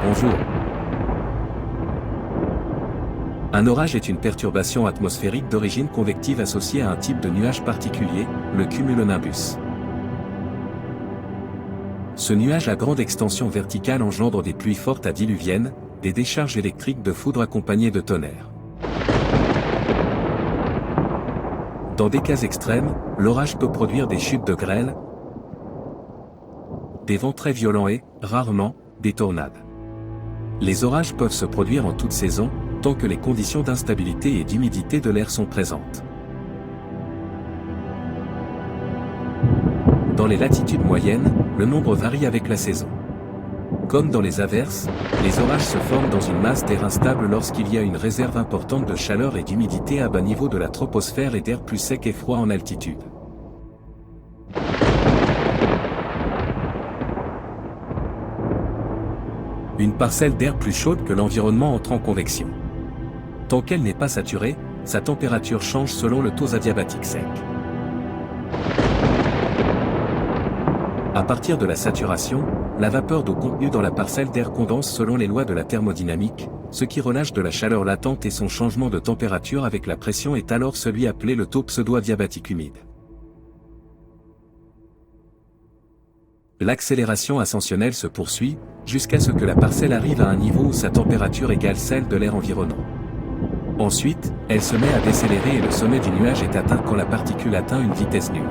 Bonjour. Un orage est une perturbation atmosphérique d'origine convective associée à un type de nuage particulier, le cumulonimbus. Ce nuage à grande extension verticale engendre des pluies fortes à diluviennes, des décharges électriques de foudre accompagnées de tonnerre. Dans des cas extrêmes, l'orage peut produire des chutes de grêle, des vents très violents et, rarement, des tornades. Les orages peuvent se produire en toute saison, tant que les conditions d'instabilité et d'humidité de l'air sont présentes. Dans les latitudes moyennes, le nombre varie avec la saison. Comme dans les averses, les orages se forment dans une masse d'air instable lorsqu'il y a une réserve importante de chaleur et d'humidité à bas niveau de la troposphère et d'air plus sec et froid en altitude. Une parcelle d'air plus chaude que l'environnement entre en convection. Tant qu'elle n'est pas saturée, sa température change selon le taux adiabatique sec. À partir de la saturation, la vapeur d'eau contenue dans la parcelle d'air condense selon les lois de la thermodynamique, ce qui relâche de la chaleur latente et son changement de température avec la pression est alors celui appelé le taux pseudo-adiabatique humide. L'accélération ascensionnelle se poursuit, jusqu'à ce que la parcelle arrive à un niveau où sa température égale celle de l'air environnant. Ensuite, elle se met à décélérer et le sommet du nuage est atteint quand la particule atteint une vitesse nulle.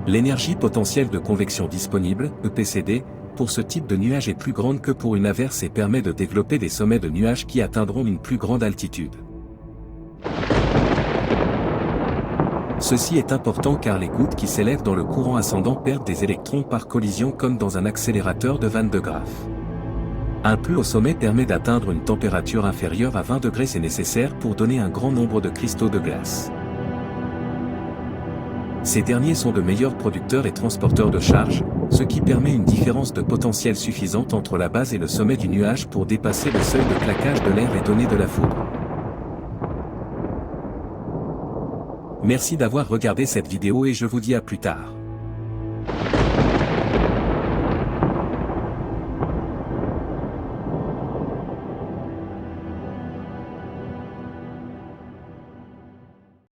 L'énergie potentielle de convection disponible, EPCD, pour ce type de nuage est plus grande que pour une averse et permet de développer des sommets de nuages qui atteindront une plus grande altitude. Ceci est important car les gouttes qui s'élèvent dans le courant ascendant perdent des électrons par collision comme dans un accélérateur de Van de Graaff. Un plus haut sommet permet d'atteindre une température inférieure à 20 degrés, c'est nécessaire pour donner un grand nombre de cristaux de glace. Ces derniers sont de meilleurs producteurs et transporteurs de charge, ce qui permet une différence de potentiel suffisante entre la base et le sommet du nuage pour dépasser le seuil de claquage de l'air et donner de la foudre. Merci d'avoir regardé cette vidéo et je vous dis à plus tard.